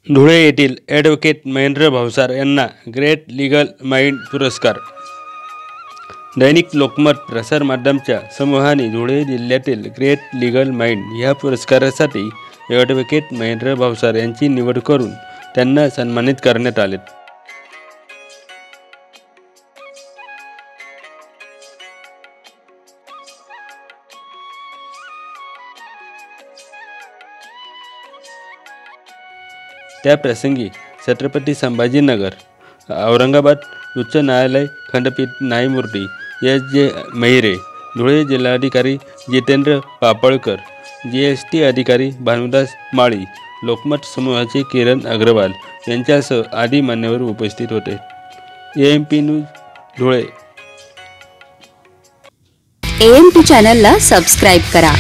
धुळे येथील ॲडव्होकेट महेंद्र भावसार यांना great legal mind पुरस्कार। दैनिक लोकमत प्रसारमाध्यमाच्या समूहाने धुळे जिल्ह्यातील ग्रेट लीगल माइंड या पुरस्कारासाठी ॲडव्होकेट महेंद्र भावसार यांची निवड करून त्यांना सन्मानित करण्यात आले। त्या प्रसंगी छत्रपती संभाजीनगर औरंगाबाद उच्च न्यायालय खंडपीठ न्यायमूर्ती एस.जे. मेहरे, धुळे जिल्हाधिकारी जितेंद्र पापळकर, GST अधिकारी भानुदास माळी, लोकमत समूहाचे किरण अग्रवाल यांच्यासह आदी मान्यवर उपस्थित होते। AMP news Dhule. AMP चॅनलला सबस्क्राइब करा।